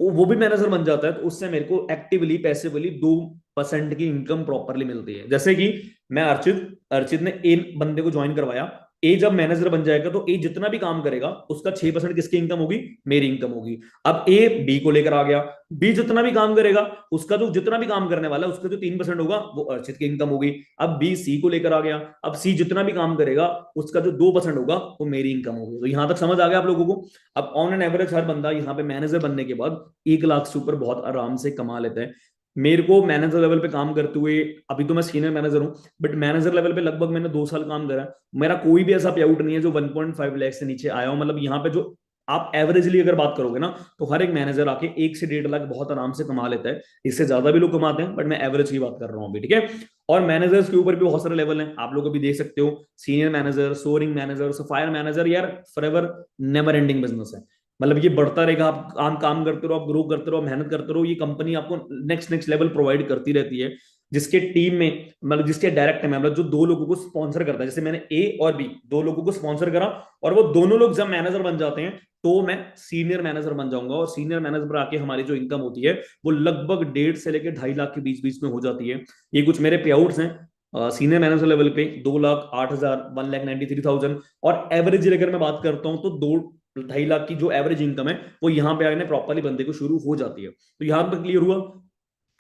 वो भी मैनेजर बन जाता है, तो उससे मेरे को एक्टिवली पैसिवली 2% की इनकम प्रॉपरली मिलती है। जैसे कि मैं अर्चित अर्चित ने ए बंदे को ज्वाइन करवाया, ए जब मैनेजर बन जाएगा तो ए जितना भी काम करेगा उसका 6% किसकी इनकम होगी? मेरी इनकम होगी। अब ए बी को लेकर आ गया, बी जितना भी काम करेगा उसका जो जितना भी काम करने वाला है उसका जो 3% होगा वो अर्चित की इनकम होगी। अब बी सी को लेकर आ गया, अब सी जितना भी काम करेगा उसका जो 2% होगा वो मेरी इनकम होगी। तो यहां तक समझ आ गया आप लोगों को? अब ऑन एन एवरेज हर बंदा यहाँ पे मैनेजर बनने के बाद 1 लाख से ऊपर बहुत आराम से कमा लेते हैं। मेरे को मैनेजर लेवल पे काम करते हुए, अभी तो मैं सीनियर मैनेजर हूँ, बट मैनेजर लेवल पे लगभग मैंने 2 साल काम करा। मेरा कोई भी ऐसा पे आउट नहीं है जो 1.5 लाख से नीचे आया हो। मतलब यहाँ पे जो आप एवरेजली अगर बात करोगे ना, तो हर एक मैनेजर आके 1 से 1.5 लाख बहुत आराम से कमा लेता है। इससे ज्यादा भी लोग कमाते हैं, बट मैं एवरेज की बात कर रहा हूँ अभी, ठीक है। और मैनेजर्स के ऊपर भी बहुत सारे लेवल हैं, आप लोग अभी देख सकते हो, senior manager, soaring manager, fire manager. यार फॉरएवर नेवर एंडिंग बिजनेस है। मतलब ये बढ़ता रहेगा, आप काम काम करते रहो, आप ग्रो करते रहो, मेहनत करते रहो, ये कंपनी आपको नेक्स्ट नेक्स्ट लेवल प्रोवाइड करती रहती है। जिसके टीम में, मतलब जिसके डायरेक्ट में, मतलब जो दो लोगों को स्पॉन्सर करता है, जैसे मैंने ए और बी दो लोगों को स्पॉन्सर करा, और वो दोनों लोग जब मैनेजर बन जाते हैं तो मैं सीनियर मैनेजर बन जाऊंगा। और सीनियर मैनेजर पर आके हमारी जो इनकम होती है वो लगभग 1.5 से लेकर 2.5 लाख के बीच बीच में हो जाती है। ये कुछ मेरे पे आउट्स हैं सीनियर मैनेजर लेवल पे, 2,08,000 1,93,000। और एवरेज अगर मैं बात करता हूँ तो 2-2.5 लाख की जो एवरेज इनकम है वो यहाँ पे आने प्रॉपरली बंदे को शुरू हो जाती है। तो यहां तक क्लियर हुआ?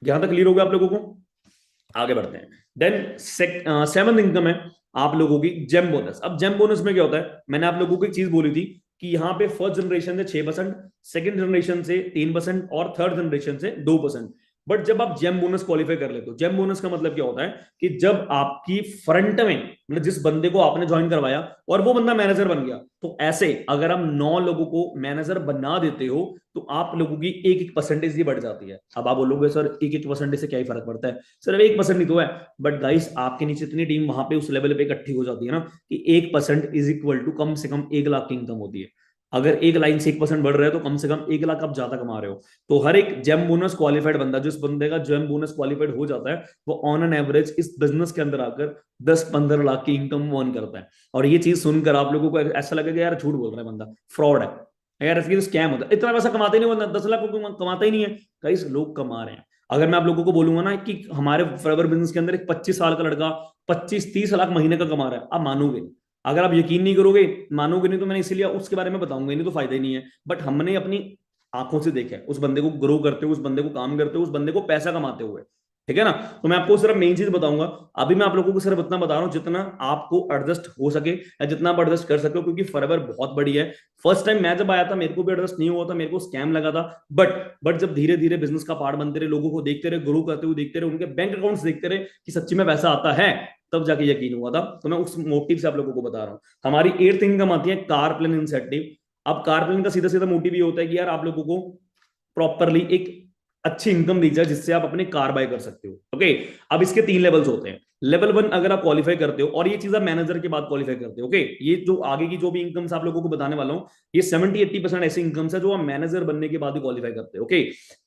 यहां तक क्लियर हो गया आप लोगों को? आगे बढ़ते हैं। देन सेवंथ इनकम है आप लोगों की जेम बोनस। अब जेम बोनस में क्या होता है? मैंने आप लोगों को एक चीज बोली थी कि यहाँ पे फर्स्ट जनरेशन से 6%, सेकंड जनरेशन से 3% और थर्ड जनरेशन से 2%। बट जब आप जेम बोनस क्वालिफाई कर लेते हो, जेम बोनस का मतलब क्या होता है कि जब आपकी फ्रंट में, मतलब जिस बंदे को आपने ज्वाइन करवाया और वो बंदा मैनेजर बन गया, तो ऐसे अगर आप 9 लोगों को मैनेजर बना देते हो तो आप लोगों की एक एक परसेंटेज ही बढ़ जाती है। अब आप बोलोगे सर एक एक परसेंटेज से क्या ही फर्क पड़ता है? सिर्फ 1% ही तो है, बट गाइस आपके नीचे इतनी टीम वहां पे उस लेवल पे इकट्ठी हो जाती है ना कि 1% इज इक्वल टू कम से कम 1 लाख की इनकम होती है। अगर एक लाइन से 1% बढ़ रहा है तो कम से कम 1 लाख आप ज्यादा कमा रहे हो। तो हर एक जेम बोनस क्वालिफाइड बंदा, जिस बंदे का जेम बोनस क्वालिफाइड हो जाता है, वो ऑन एन एवरेज इस बिजनेस के अंदर आकर 10-15 लाख की इनकम अर्न करता है। और ये चीज सुनकर आप लोगों को ऐसा लगेगा यार झूठ बोल रहा है बंदा, फ्रॉड है यार, इसकी तो स्कैम होता है, इतना पैसा कमाते ही नहीं, बंदा 10 लाख कमाता ही नहीं है। कई लोग कमा रहे हैं। अगर मैं आप लोगों को बोलूंगा ना कि हमारे फॉरएवर बिजनेस के अंदर एक 25 साल का लड़का 25-30 लाख महीने का कमा रहा है, आप मानोगे नहीं। अगर आप यकीन नहीं करोगे, मानोगे नहीं, तो मैंने इसीलिए उसके बारे में बताऊंगा नहीं, तो फायदा ही नहीं है। बट हमने अपनी आंखों से देखा है उस बंदे को ग्रो करते हुए, उस बंदे को काम करते हुए, उस बंदे को पैसा कमाते हुए, ठीक है ना। तो मैं आपको सिर्फ मेन चीज बताऊंगा। अभी मैं आप लोगों को सिर्फ इतना बता रहा हूं जितना आपको एडजस्ट हो सके या जितना आप एडजस्ट कर सके हो, क्योंकि फॉरएवर बहुत बड़ी है। फर्स्ट टाइम मैं जब आया था मेरे को भी एडजस्ट नहीं हुआ था, मेरे को स्कैम लगा था। बट जब धीरे धीरे बिजनेस का पार्ट बनते रहे, लोगों को देखते रहे, ग्रो करते हुए देखते रहे, उनके बैंक अकाउंट्स देखते रहे कि सच्ची में पैसा आता है, तब जाके यकीन हुआ था। तो मैं उस मोटिव से आप लोगों को बता रहा हूँ। हमारी एर्थ इनकम आती है कार प्लेन इंसेंटिव। अब कार प्लेन का सीधा सीधा मोटिव ये होता है कि यार आप लोगों को प्रॉपरली एक अच्छी इनकम दी जाए जिससे आप अपने कार बाय कर सकते हो। ओके, अब इसके 3 लेवल्स होते हैं। लेवल 1 अगर आप क्वालिफाई करते हो, और ये चीज आप मैनेजर के बाद क्वालिफाई करते हो। ओके, ये जो आगे की जो भी इनकम्स आप लोगों को बताने वाला हूं, ये 70-80% ऐसी इनकम्स है जो आप मैनेजर बनने के बाद ही क्वालिफाई करते हो। ओके,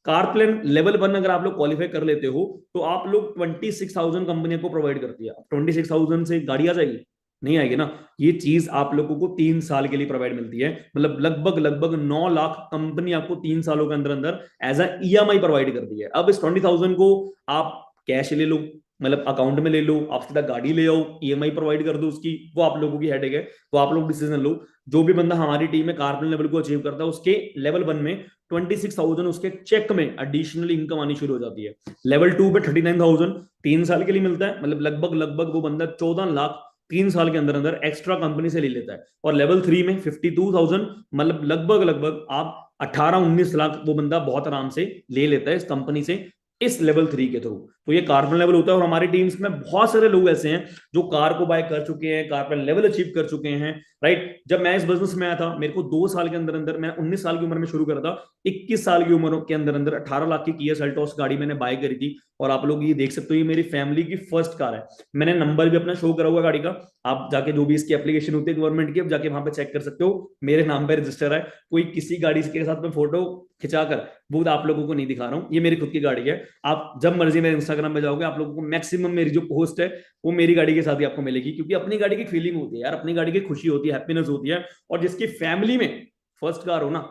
कार प्लान लेवल 1 अगर आप लोग क्वालिफाई कर लेते हो, तो आप लोग 26,000 कंपनियों को प्रोवाइड करती है। 26,000 से गाड़ी आ जाएगी? नहीं आएगी ना। ये चीज आप लोगों को 3 साल के लिए प्रोवाइड मिलती है, मतलब लगभग लगभग 9 लाख कंपनी आपको 3 सालों के अंदर अंदर एज अ ईएमआई प्रोवाइड करती है। अब इस 20,000 को आप कैश ले लो, मतलब अकाउंट में ले लो, आप सीधा गाड़ी ले आओ, ईएमआई प्रोवाइड कर दो उसकी, वो आप लोगों की हेडेक है। तो आप लोग डिसीजन लो। जो भी बंदा हमारी टीम में कारपेंटर लेवल को अचीव करता है, उसके लेवल 1 में 26,000 उसके चेक में एडिशनल इनकम आनी शुरू हो जाती है। लेवल 2 पे 39,000 3 साल के लिए मिलता है, मतलब लगभग लगभग वो बंदा 14 लाख 3 साल के अंदर अंदर एक्स्ट्रा कंपनी से ले लेता है। और लेवल 3 में 52,000, मतलब लगभग लगभग आप 18-19 लाख वो बंदा बहुत आराम से ले लेता है इस कंपनी से, इस लेवल 3 के थ्रू। तो ये कारपेंटर लेवल होता है। और हमारी टीम्स में बहुत सारे लोग ऐसे हैं जो कार को बाय कर चुके हैं, कारपेंटर लेवल अचीव कर चुके हैं। राइट, जब मैं इस बिजनेस में आया था, मेरे को 2 साल के अंदर अंदर, मैं 19 साल की उम्र में शुरू करा था, 21 साल की उम्र के अंदर अंदर 18 लाख की किया सेल्टोस गाड़ी मैंने बाय करी थी। और आप लोग ये देख सकते हो, ये मेरी फैमिली की फर्स्ट कार है। मैंने नंबर भी अपना शो करा हुआ गाड़ी का, आप जाके जो भी इसकी एप्लीकेशन होती है गवर्नमेंट की, अब जाके वहां पे चेक कर सकते हो, मेरे नाम पे रजिस्टर है। कोई किसी गाड़ी के साथ में फोटो खिंचाकर वो आप लोगों को नहीं दिखा रहा हूँ, ये मेरी खुद की गाड़ी है। आप जब मर्जी मेरे इंस्टाग्राम में जाओगे, आप लोगों को मैक्सिमम मेरी जो पोस्ट है वो मेरी गाड़ी के साथ ही आपको मिलेगी, क्योंकि अपनी गाड़ी की फीलिंग होती है यार, अपनी गाड़ी की खुशी होती है, हैप्पीनेस होती है। और जिसकी फैमिली में फर्स्ट कार हो ना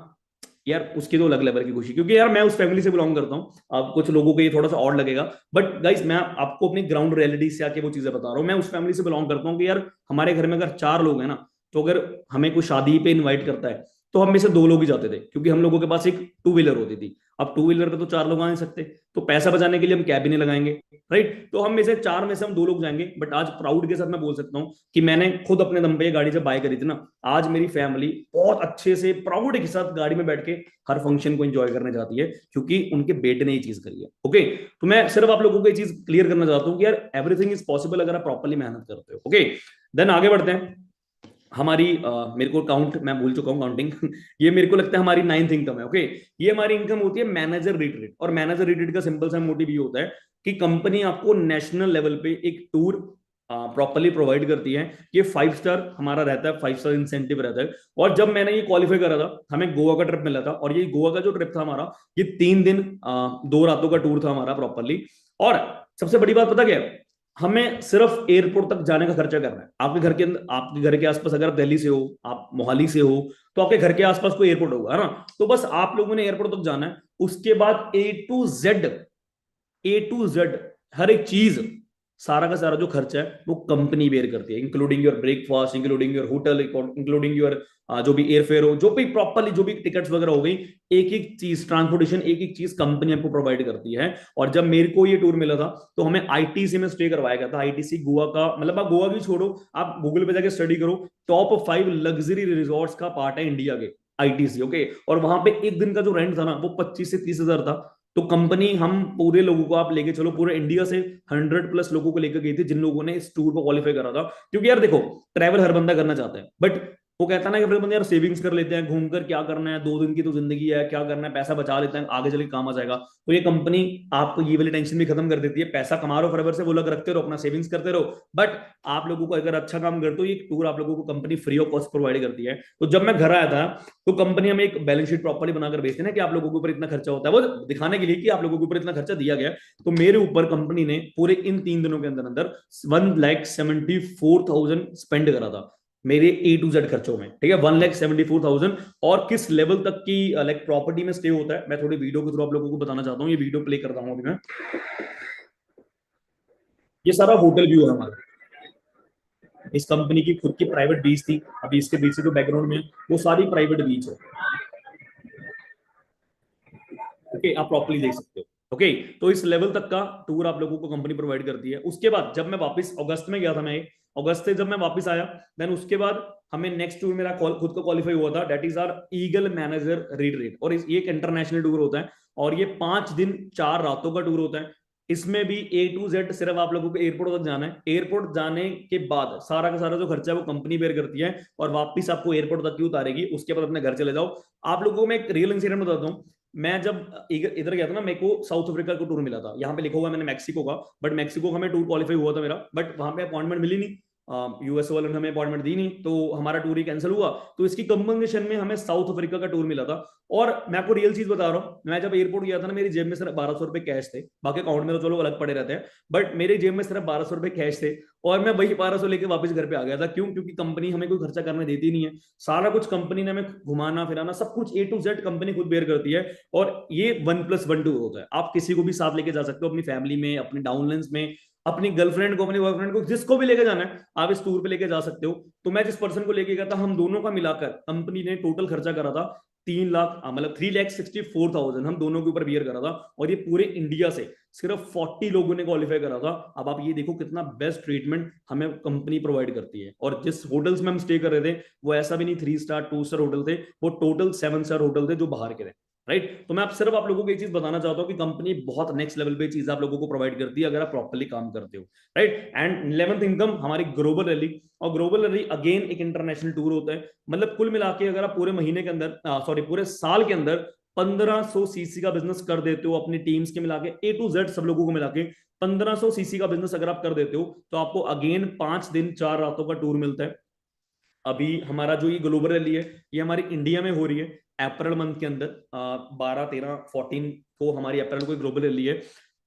यार, उसकी तो अलग लेवल की खुशी, क्योंकि यार मैं उस फैमिली से बिलोंग करता हूँ। अब कुछ लोगों को ये थोड़ा सा और लगेगा, बट गाइस मैं आपको अपनी ग्राउंड रियलिटी से आके वो चीजें बता रहा हूँ। मैं उस फैमिली से बिलोंग करता हूँ कि यार हमारे घर में अगर 4 लोग हैं ना, तो अगर हमें कोई शादी पे इन्वाइट करता है, तो हम में से 2 लोग ही जाते थे, क्योंकि हम लोगों के पास एक टू व्हीलर होती थी। अब टू व्हीलर पे तो 4 लोग आ नहीं सकते, तो पैसा बचाने के लिए हम कैब ही नहीं लगाएंगे। राइट, तो हम में से 4 में से हम 2 लोग जाएंगे। बट आज प्राउड के साथ मैं बोल सकता हूँ कि मैंने खुद अपने दम पे ये गाड़ी जब बाय करी थी ना, आज मेरी फैमिली बहुत अच्छे से प्राउड के साथ गाड़ी में बैठ के हर फंक्शन को एंजॉय करने जाती है, क्योंकि उनके बेटे ने ये चीज करी है। ओके, तो मैं सिर्फ आप लोगों को ये चीज क्लियर करना चाहता हूँ कि यार एवरीथिंग इज पॉसिबल अगर आप प्रॉपरली मेहनत करते हो। ओके, देन आगे बढ़ते हैं। हमारी मेरे को काउंट मैं भूल चुका हूँ काउंटिंग ये मेरे को लगता है हमारी 9th इनकम है। ओके, ये हमारी इनकम होती है मैनेजर रिट्रीट। और मैनेजर रिट्रीट का सिंपल सा मोटिव ये होता है कि कंपनी आपको नेशनल लेवल पे एक टूर प्रॉपरली प्रोवाइड करती है। ये 5 स्टार हमारा रहता है, 5 स्टार इंसेंटिव रहता है। और जब मैंने ये क्वालिफाई करा था, हमें गोवा का ट्रिप मिला था। और ये गोवा का जो ट्रिप था हमारा, ये 3 दिन 2 रातों का टूर था हमारा प्रॉपरली। और सबसे बड़ी बात पता क्या है, हमें सिर्फ एयरपोर्ट तक जाने का खर्चा करना है। आपके घर के अंदर, आपके घर के आसपास, अगर आप दिल्ली से हो, आप मोहाली से हो, तो आपके घर के आसपास कोई एयरपोर्ट होगा, है ना। तो बस आप लोगों ने एयरपोर्ट तक जाना है। उसके बाद ए टू जेड हर एक चीज, सारा का सारा जो खर्चा है वो कंपनी बेयर करती है, including your breakfast, including your hotel, including your जो भी एयरफेयर हो, जो भी प्रॉपरली जो भी टिकट्स वगैरह हो गई, एक एक चीज ट्रांसपोर्टेशन, एक एक चीज कंपनी आपको प्रोवाइड करती है। और जब मेरे को ये टूर मिला था, तो हमें आईटीसी में स्टे करवाया गया था। आईटीसी गोवा का, मतलब आप गोवा भी छोड़ो, आप गूगल पे जाके स्टडी करो, टॉप 5 लग्जरी रिजॉर्ट्स का पार्ट है इंडिया के आईटीसी। ओके, और वहां पे एक दिन का जो रेंट था ना, वो 25 से 30 हजार था। तो कंपनी हम पूरे लोगों को, आप लेके चलो पूरे इंडिया से 100+ लोगों को लेकर गई थी, जिन लोगों ने इस टूर को क्वालिफाई करा था। क्योंकि यार देखो, ट्रैवल हर बंदा करना चाहता है, बट वो कहता है ना कि फिर बंदे यार सेविंग्स कर लेते हैं, घूमकर क्या करना है, 2 दिन की तो जिंदगी है, क्या करना है, पैसा बचा लेते हैं, आगे चल के काम आ जाएगा। तो ये कंपनी आपको ये वाली टेंशन भी खत्म कर देती है। पैसा कमा रहे हो फॉरएवर से, वो लोग रखते रहो, अपना सेविंग्स करते रहो। बट आप लोगों को अगर अच्छा काम करते हो, ये टूर आप लोगों को company free of cost provide करती है। तो जब मैं घर आया था, तो कंपनी हमें एक बैलेंस शीट प्रॉपर्ली बनाकर भेजती है ना, कि आप लोगों के ऊपर इतना खर्चा होता है, वो दिखाने के लिए कि आप लोगों के ऊपर इतना खर्चा दिया गया। तो मेरे ऊपर कंपनी ने पूरे इन 3 दिनों के अंदर अंदर 1,74,000 स्पेंड करा था मेरे A to Z खर्चों में। ठीक है, 1,74,000। और किस लेवल तक की लाइक प्रॉपर्टी में स्टे होता है, मैं थोड़ी वीडियो के थ्रू आप लोगों को बताना चाहता हूँ। ये वीडियो प्ले करता हूँ अभी मैं। ये सारा होटल व्यू है हमारा। इस कंपनी की खुद की प्राइवेट बीच थी, अभी इसके पीछे जो बैकग्राउंड में वो सारी प्राइवेट बीच है। ओके, आप प्रॉपर्ली देख सकते हो। ओके, तो इस लेवल तक का टूर आप लोगों को कंपनी प्रोवाइड करती है। उसके बाद जब मैं वापस अगस्त में गया था, मैं अगस्त से जब मैं वापस आया, देन उसके बाद हमें नेक्स्ट टूर मेरा खुद का क्वालिफाई हुआ था, that is our eagle manager retreat. और ये एक इंटरनेशनल टूर होता है और ये 5 दिन 4 रातों का टूर होता है। इसमें भी A to Z सिर्फ आप लोगों को एयरपोर्ट तक जाना है। एयरपोर्ट जाने के बाद सारा का सारा जो खर्चा है वो कंपनी बेयर करती है और वापस आपको एयरपोर्ट तक ही उतारेगी। उसके बाद अपने घर चले जाओ। आप लोगों को मैं एक रियल इंसिडेंट बताता हूँ। मैं जब इधर गया था ना, मेरे को साउथ अफ्रीका का टूर मिला था। यहाँ पे लिखा हुआ है मैंने मैक्सिको का, बट मैक्सिको का मैं टूर क्वालिफाई हुआ था मेरा, बट वहां पे अपॉइंटमेंट मिली नहीं। यूएस वालों ने हमें अपॉइंटमेंट दी नहीं, तो हमारा टूर ही कैंसिल हुआ। तो इसकी कंपनसेशन में हमें साउथ अफ्रीका का टूर मिला था। और मैं आपको रियल चीज बता रहा हूँ, मैं जब एयरपोर्ट गया था ना, मेरी जेब में सिर्फ 1200 रुपए कैश थे। बाकी अकाउंट में तो चलो अलग पड़े रहते हैं, बट मेरी जेब में सिर्फ 1200 रुपए कैश थे। और मैं वही 1200 लेके वापस घर पे आ गया था। क्यों? क्योंकि कंपनी हमें कोई खर्चा करने देती नहीं है। सारा कुछ कंपनी ने हमें घुमाना फिराना सब कुछ A to Z कंपनी खुद बेयर करती है। और ये 1+1 टूर होता है। आप किसी को भी साथ लेके जा सकते हो, अपनी फैमिली में, अपने डाउनलाइंस में, अपनी गर्लफ्रेंड को, अपनी बॉयफ्रेंड को, जिसको भी लेके जाना है आप इस टूर पे लेके जा सकते हो। तो मैं जिस पर्सन को लेके गया था, हम दोनों का मिलाकर कंपनी ने टोटल खर्चा करा था 3 लाख, मतलब 3,64,000 हम दोनों के ऊपर बियर करा था। और ये पूरे इंडिया से सिर्फ 40 लोगों ने क्वालिफाई करा था। अब आप ये देखो कितना बेस्ट ट्रीटमेंट हमें कंपनी प्रोवाइड करती है। और जिस होटल्स में हम स्टे कर रहे थे वो ऐसा भी नहीं 3 स्टार 2 स्टार होटल थे, वो टोटल 7 स्टार होटल थे जो बाहर के थे। राइट, तो मैं सिर्फ आप लोगों को एक चीज बताना चाहता हूँ कि कंपनी बहुत नेक्स्ट लेवल पे चीज आप लोगों को प्रोवाइड करती है अगर आप प्रॉपर्ली काम करते हो। राइट, एंड 11th इनकम हमारी ग्लोबल रैली। और ग्लोबल रैली अगेन एक इंटरनेशनल टूर होता है। मतलब कुल मिला के अगर आप पूरे महीने के अंदर, सॉरी पूरे साल के अंदर 1500 सीसी का बिजनेस कर देते हो अपनी टीम्स के मिला के, A to Z सब लोगों को मिला के 1500 सीसी का बिजनेस अगर आप कर देते हो, तो आपको अगेन 5 दिन 4 रातों का टूर मिलता है। अभी हमारा जो ये ग्लोबल रैली है ये हमारी इंडिया में हो रही है अप्रैल मंथ के अंदर, 12, 13, 14 को हमारी अप्रैल को ग्लोबल रैली है।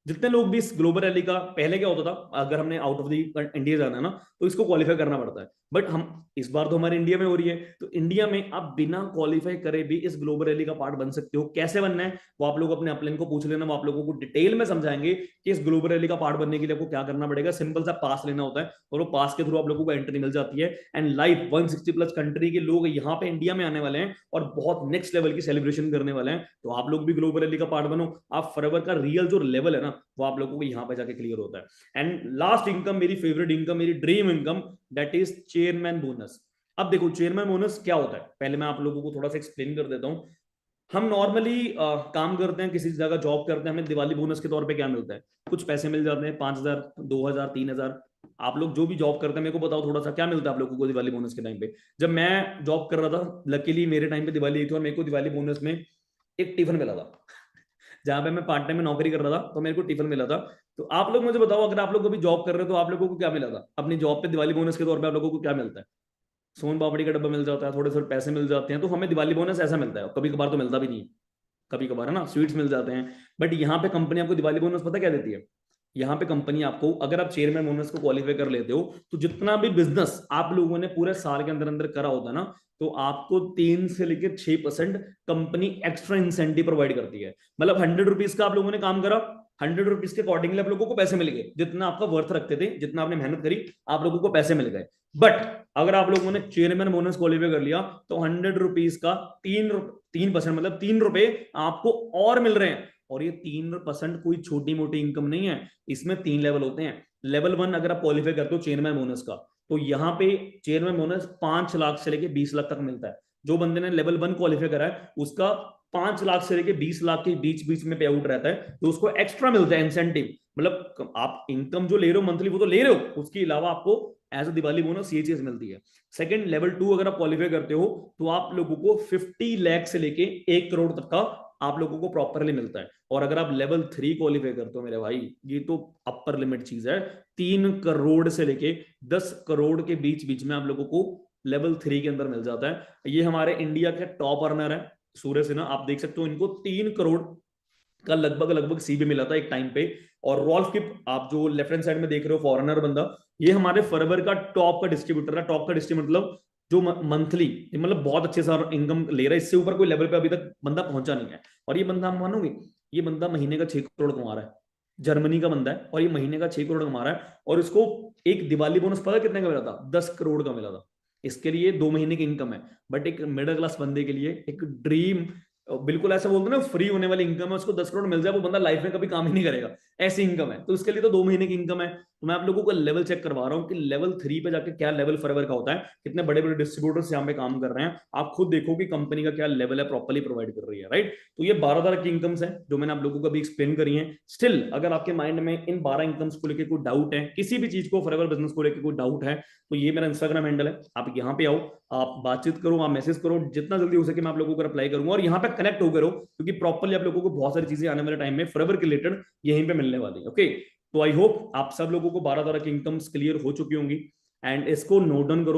जितने लोग भी इस ग्लोबल रैली का, पहले क्या होता था, अगर हमने आउट ऑफ द इंडिया जाना है ना तो इसको क्वालिफाई करना पड़ता है। बट हम इस बार तो हमारे इंडिया में हो रही है, तो इंडिया में आप बिना क्वालिफाई करे भी इस ग्लोबल रैली का पार्ट बन सकते हो। कैसे बनना है वो आप लोग अपने अपलाइन को पूछ लेना, वो आप लोगों को डिटेल में समझाएंगे कि इस ग्लोबल रैली का पार्ट बनने के लिए आपको क्या करना पड़ेगा। सिंपल सा पास लेना होता है और वो पास के थ्रू आप लोगों को एंट्री मिल जाती है। एंड लाइव 160+ कंट्री के लोग यहाँ पे इंडिया में आने वाले हैं और बहुत नेक्स्ट लेवल की सेलिब्रेशन करने वाले हैं। तो आप लोग भी ग्लोबल रैली का पार्ट बनो। आप फॉरएवर का रियल जो लेवल है ना वो आप लोगों को यहाँ पे जाके क्लियर होता है। एंड लास्ट इनकम, मेरी फेवरेट इनकम, मेरी dream income, that is chairman bonus. अब देखो चेयरमैन बोनस क्या होता है, पहले मैं आप लोगों को थोड़ा सा एक्सप्लेन कर देता हूँ। हम नॉर्मली काम करते हैं, किसी जगह जॉब करते हैं, हमें दिवाली बोनस के तौर पे क्या मिलता है, कुछ पैसे मिल जाते हैं, 5,000, 2,000, 3,000। आप लोग जो भी जॉब करते हैं मेरे को बताओ थोड़ा सा क्या मिलता है आप लोगों को दिवाली बोनस के टाइम पे। जब मैं जॉब कर रहा था, लकीली मेरे टाइम पे दिवाली थी और मेरे को दिवाली बोनस में एक टिफिन मिला था। जहां पे मैं पार्ट टाइम में नौकरी कर रहा था तो मेरे को टिफिन मिला था। तो आप लोग मुझे बताओ, अगर आप लोग कभी जॉब कर रहे हो तो आप लोगों को क्या मिला था अपनी जॉब पे दिवाली बोनस के तौर पे? आप लोगों को क्या मिलता है? सोन पापड़ी का डब्बा मिल जाता है, थोड़े थोड़े पैसे मिल जाते हैं। तो हमें दिवाली बोनस ऐसा मिलता है, कभी कभार तो मिलता भी नहीं है, कभी कभार है ना, स्वीट्स मिल जाते हैं। बट यहाँ पे कंपनी आपको दिवाली बोनस पता क्या देती है? यहाँ पे कंपनी आपको, अगर आप चेयरमैन बोनस को क्वालिफाई कर लेते हो तो जितना भी बिजनेस आप लोगों ने पूरे साल के अंदर अंदर करा होता है ना, तो आपको 3 से लेकर 6% कंपनी एक्स्ट्रा इंसेंटिव प्रोवाइड करती है। मतलब 100 रुपीज का आप लोगों ने काम करा, 100 रुपीज के अकॉर्डिंगली आप लोगों को पैसे मिल गए, जितना आपका वर्थ रखते थे, जितना आपने मेहनत करी आप लोगों को पैसे मिल गए। बट अगर आप लोगों ने चेयरमैन बोनस क्वालिफाई कर लिया तो 100 रुपीज का 3% मतलब 3 रुपए आपको और मिल रहे हैं। और ये 3% कोई छोटी मोटी इनकम नहीं है, इसमें 3 लेवल होते हैं। लेवल 1 अगर आप क्वालिफाई करते हो चेयरमैन बोनस का, तो यहाँ पे चेयरमैन बोनस 5 लाख से लेके 20 लाख तक मिलता है। जो बंदे ने लेवल 1 क्वालिफाई करा है उसका 5 लाख से लेके 20 लाख के बीच बीच में पे आउट रहता है, तो उसको एक्स्ट्रा मिलता है इंसेंटिव। मतलब आप इनकम जो ले रहे हो मंथली वो तो ले रहे हो, उसके अलावा आपको एज अ दिवाली बोनस ये चीज मिलती है। सेकंड, लेवल 2 अगर आप क्वालिफाई करते हो तो आप लोगों को 50 लाख से लेके 1 करोड़ तक का आप लोगों को प्रॉपरली मिलता है। और अगर आप लेवल 3 क्वालिफाई करते हो मेरे भाई, ये तो अपर लिमिट चीज है। 3 करोड़ से लेके 10 करोड़ के बीच बीच में आप लोगों को लेवल 3 के अंदर मिल जाता है। ये हमारे इंडिया के टॉप अर्नर है सूर्य सिन्हा, आप देख सकते हो, इनको 3 करोड़ का लगभग लगभग सीबी मिला था एक टाइम पे। और रॉल्फ किप, आप जो लेफ्ट हैंड साइड में देख रहे हो फॉरेनर बंदा, ये हमारे फॉरएवर का टॉप का डिस्ट्रीब्यूटर है। टॉप का डिस्ट्रीब्यूटर मतलब जो मंथली, मतलब बहुत अच्छे सा इनकम ले रहा है, इससे ऊपर कोई लेवल पे अभी तक बंदा पहुंचा नहीं है। और ये बंदा, हम मानोगे, ये बंदा महीने का 6 करोड़ कमा रहा है। जर्मनी का बंदा है और ये महीने का 6 करोड़ कमा रहा है, और इसको एक दिवाली बोनस पता है कितने का मिला था? 10 करोड़ का मिला था। इसके लिए 2 महीने की इनकम है, बट एक मिडिल क्लास बंदे के लिए एक ड्रीम, बिल्कुल ऐसा बोलते हैं ना, फ्री होने वाली इनकम है, उसको 10 करोड़ मिल जाए वो बंदा लाइफ में कभी काम ही नहीं करेगा, ऐसी इनकम है। तो उसके लिए तो 2 महीने की इनकम है। तो मैं आप लोगों को लेवल चेक करवा रहा हूँ कि लेवल 3 पे जाके क्या लेवल फॉरएवर का होता है, कितने बड़े बड़े डिस्ट्रीब्यूटर्स यहाँ पे काम कर रहे हैं, आप खुद देखो कि कंपनी का क्या लेवल है, प्रॉपर्ली प्रोवाइड कर रही है, राइट। तो ये 12 तरह की इनकम्स हैं जो मैंने आप लोगों को अभी एक्सप्लेन करी है। स्टिल अगर आपके माइंड में इन 12 इनकम्स को लेकर कोई डाउट है, किसी भी चीज को फॉरएवर बिजनेस को लेकर कोई डाउट है, तो ये मेरा इंस्टाग्राम हैंडल है, आप यहाँ पे आओ, आप बातचीत करो, आप मैसेज करो, जितना जल्दी हो सके मैं आप लोगों को रिप्लाई करूंगा, और यहाँ पे कनेक्ट हो करो, क्योंकि प्रॉपर्ली आप लोगों को बहुत सारी चीजें आने वाले टाइम में फॉरएवर के रिलेटेड यहीं पे मिलने वाली है। ओके, तो आई होप आप सब लोगों को 12 तरह की इनकम्स क्लियर हो चुकी होंगी, एंड इसको नोट डाउन करो।